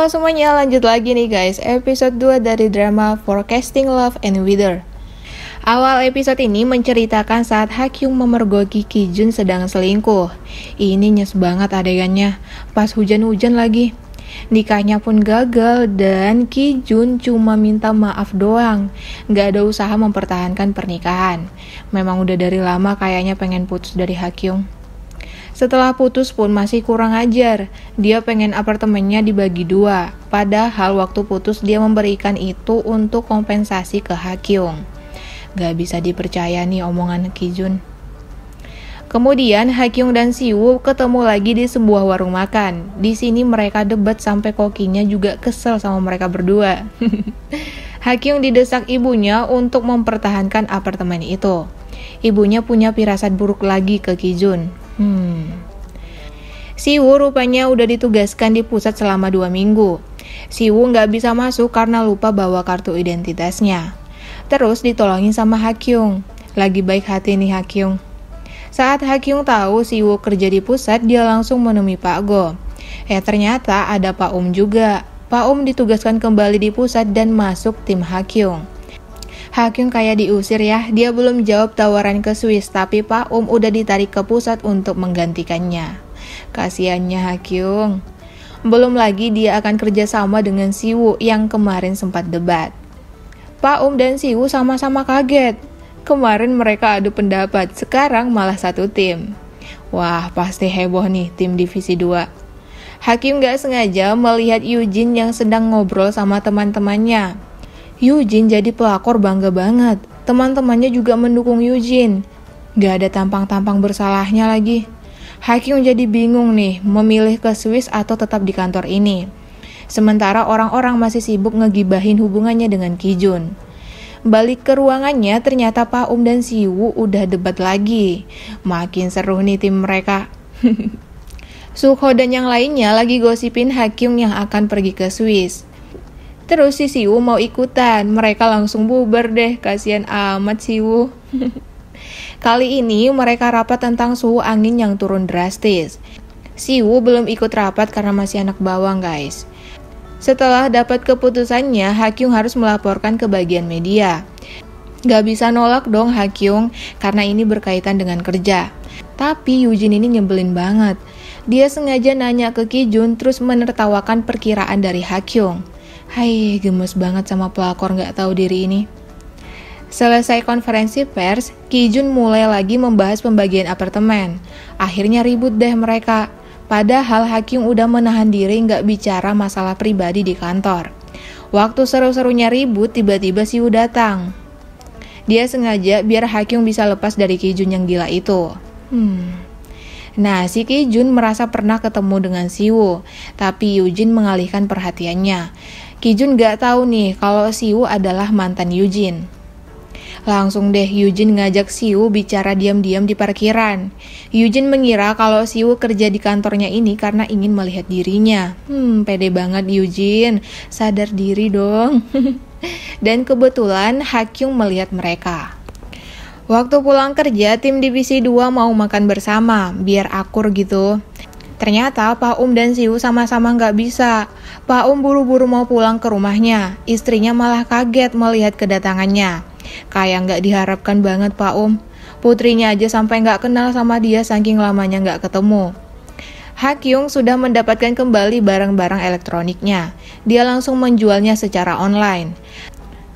Halo semuanya, lanjut lagi nih guys, episode 2 dari drama Forecasting Love and Wither. Awal episode ini menceritakan saat Hakyung memergoki Kijun sedang selingkuh. Ini nyes banget adegannya, pas hujan-hujan lagi. Nikahnya pun gagal dan Kijun cuma minta maaf doang. Gak ada usaha mempertahankan pernikahan. Memang udah dari lama kayaknya pengen putus dari Hakyung. Setelah putus pun masih kurang ajar. Dia pengen apartemennya dibagi 2. Padahal waktu putus dia memberikan itu untuk kompensasi ke Hakyung. Gak bisa dipercaya nih omongan Kijun. Kemudian Hakyung dan Siwoo ketemu lagi di sebuah warung makan. Di sini mereka debat sampai kokinya juga kesel sama mereka berdua. Hakyung didesak ibunya untuk mempertahankan apartemen itu. Ibunya punya firasat buruk lagi ke Kijun. Siwoo rupanya udah ditugaskan di pusat selama 2 minggu. Siwoo nggak bisa masuk karena lupa bawa kartu identitasnya. Terus ditolongin sama Hakyung. Lagi baik hati nih Hakyung. Saat Hakyung tahu Siwoo kerja di pusat, dia langsung menemui Pak Go. Ternyata ada Pak juga. Pak ditugaskan kembali di pusat dan masuk tim Hakyung. Hakyung kayak diusir ya, dia belum jawab tawaran ke Swiss, tapi Pak udah ditarik ke pusat untuk menggantikannya. Kasiannya Hakyung. Belum lagi dia akan kerja sama dengan Siwoo yang kemarin sempat debat. Pak dan Siwoo sama-sama kaget. Kemarin mereka adu pendapat, sekarang malah satu tim. Wah, pasti heboh nih tim divisi 2. Hakyung gak sengaja melihat Eugene yang sedang ngobrol sama teman-temannya. Eugene jadi pelakor bangga banget. Teman-temannya juga mendukung Eugene. Gak ada tampang-tampang bersalahnya lagi. Hakyung jadi bingung nih, memilih ke Swiss atau tetap di kantor ini. Sementara orang-orang masih sibuk ngegibahin hubungannya dengan Kijun. Balik ke ruangannya, ternyata Pak dan Siwoo udah debat lagi. Makin seru nih tim mereka. Sukho dan yang lainnya lagi gosipin Hakyung yang akan pergi ke Swiss. Terus si Siwoo mau ikutan, mereka langsung bubar deh, kasihan amat Siwoo. Kali ini mereka rapat tentang suhu angin yang turun drastis. Siwoo belum ikut rapat karena masih anak bawang guys. Setelah dapat keputusannya, Hakyung harus melaporkan ke bagian media. Gak bisa nolak dong Hakyung, karena ini berkaitan dengan kerja. Tapi Eugene ini nyebelin banget. Dia sengaja nanya ke Kijun terus menertawakan perkiraan dari Hakyung. Hai, gemes banget sama pelakor gak tahu diri ini. Selesai konferensi pers, Kijun mulai lagi membahas pembagian apartemen. Akhirnya ribut deh mereka. Padahal Hakyung udah menahan diri gak bicara masalah pribadi di kantor. Waktu seru-serunya ribut, tiba-tiba Siwoo datang. Dia sengaja biar Hakyung bisa lepas dari Kijun yang gila itu. Nah, si Kijun merasa pernah ketemu dengan Siwoo, tapi Eugene mengalihkan perhatiannya. Kijun gak tahu nih kalau Siwoo adalah mantan Eugene. Langsung deh Eugene ngajak Siwoo bicara diam-diam di parkiran. Eugene mengira kalau Siwoo kerja di kantornya ini karena ingin melihat dirinya. Pede banget Eugene, sadar diri dong. Dan kebetulan Hakyung melihat mereka. Waktu pulang kerja, tim divisi 2 mau makan bersama, biar akur gitu. Ternyata Pak dan Siwoo sama-sama gak bisa. Pak buru-buru mau pulang ke rumahnya. Istrinya malah kaget melihat kedatangannya. Kayak gak diharapkan banget Pak Putrinya aja sampai gak kenal sama dia saking lamanya gak ketemu. Hakyung sudah mendapatkan kembali barang-barang elektroniknya. Dia langsung menjualnya secara online.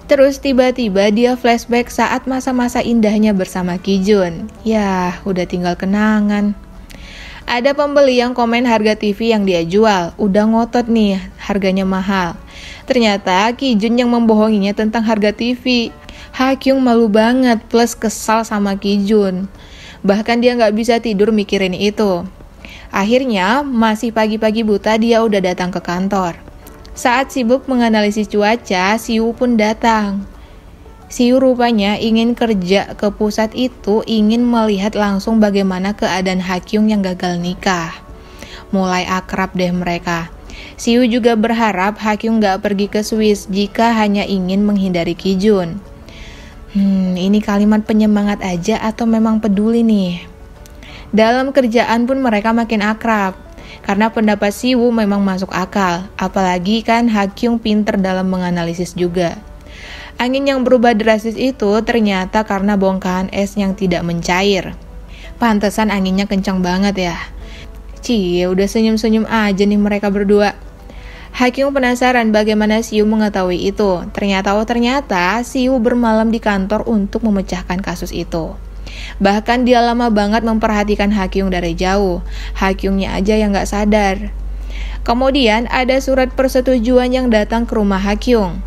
Terus tiba-tiba dia flashback saat masa-masa indahnya bersama Kijun. Yah, udah tinggal kenangan. Ada pembeli yang komen harga TV yang dia jual. Udah ngotot nih, harganya mahal. Ternyata Kijun yang membohonginya tentang harga TV. Hakyung malu banget plus kesal sama Kijun. Bahkan dia gak bisa tidur mikirin itu. Akhirnya, masih pagi-pagi buta dia udah datang ke kantor. Saat sibuk menganalisis cuaca, Siwoo pun datang. Siwoo rupanya ingin kerja ke pusat itu, ingin melihat langsung bagaimana keadaan Hakyung yang gagal nikah. Mulai akrab deh mereka. Siwoo juga berharap Hakyung gak pergi ke Swiss jika hanya ingin menghindari Kijun. Ini kalimat penyemangat aja atau memang peduli nih? Dalam kerjaan pun mereka makin akrab. Karena pendapat Siwoo memang masuk akal, apalagi kan Hakyung pinter dalam menganalisis juga. Angin yang berubah drastis itu ternyata karena bongkahan es yang tidak mencair. Pantesan anginnya kencang banget ya. Cie, udah senyum-senyum aja nih mereka berdua. Hakyung penasaran bagaimana Siwoo mengetahui itu. Ternyata Siwoo bermalam di kantor untuk memecahkan kasus itu. Bahkan dia lama banget memperhatikan Hakyung dari jauh. Hakyungnya aja yang gak sadar. Kemudian ada surat persetujuan yang datang ke rumah Hakyung.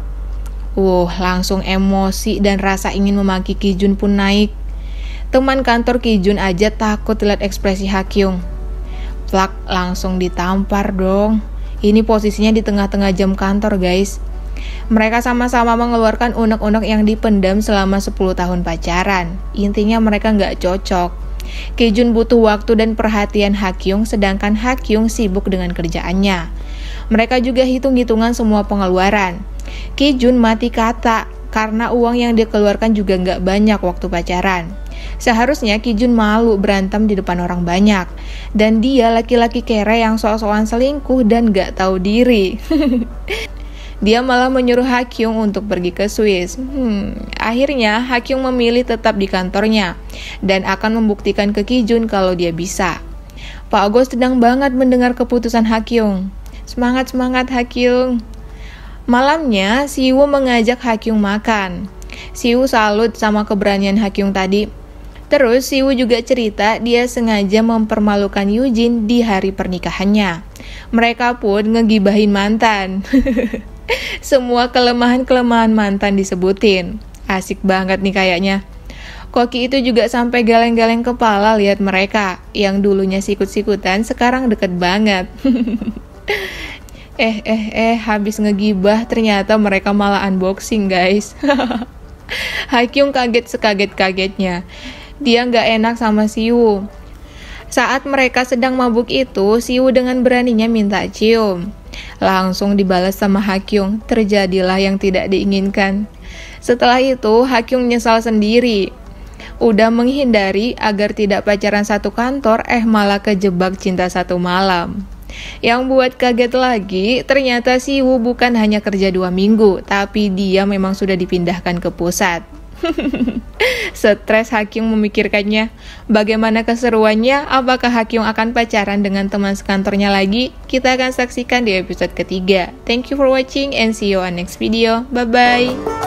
Langsung emosi dan rasa ingin memaki Kijun pun naik. Teman kantor Kijun aja takut lihat ekspresi Hakyung. Plak, langsung ditampar dong. Ini posisinya di tengah-tengah jam kantor, guys. Mereka sama-sama mengeluarkan unek-unek yang dipendam selama 10 tahun pacaran. Intinya mereka nggak cocok. Kijun butuh waktu dan perhatian Hakyung, sedangkan Hakyung sibuk dengan kerjaannya. Mereka juga hitung-hitungan semua pengeluaran. Kijun mati kata, karena uang yang dikeluarkan juga nggak banyak waktu pacaran. Seharusnya Kijun malu berantem di depan orang banyak. Dan dia laki-laki kere yang sok-sokan selingkuh dan nggak tahu diri. Dia malah menyuruh Hakyung untuk pergi ke Swiss. Akhirnya Hakyung memilih tetap di kantornya dan akan membuktikan ke Kijun kalau dia bisa. Pak Gos sedang banget mendengar keputusan Hakyung. Semangat Hakyung. Malamnya Siwoo mengajak Hakyung makan. Siwoo salut sama keberanian Hakyung tadi. Terus Siwoo juga cerita dia sengaja mempermalukan Yujin di hari pernikahannya. Mereka pun ngegibahin mantan. Semua kelemahan-kelemahan mantan disebutin. Asik banget nih kayaknya. Koki itu juga sampai galeng-galeng kepala lihat mereka. Yang dulunya sikut-sikutan sekarang deket banget. Habis ngegibah ternyata mereka malah unboxing, guys. Hakyung kaget sekaget-kagetnya. Dia nggak enak sama Siwoo. Saat mereka sedang mabuk itu, Siwoo dengan beraninya minta cium. Langsung dibalas sama Hakyung, terjadilah yang tidak diinginkan. Setelah itu, Hakyung nyesal sendiri. Udah menghindari agar tidak pacaran satu kantor, malah kejebak cinta satu malam. Yang buat kaget lagi, ternyata Siwoo bukan hanya kerja 2 minggu, tapi dia memang sudah dipindahkan ke pusat. Stres Hakyung memikirkannya. Bagaimana keseruannya? Apakah Hakyung akan pacaran dengan teman sekantornya lagi? Kita akan saksikan di episode ketiga. Thank you for watching and see you on next video. Bye bye.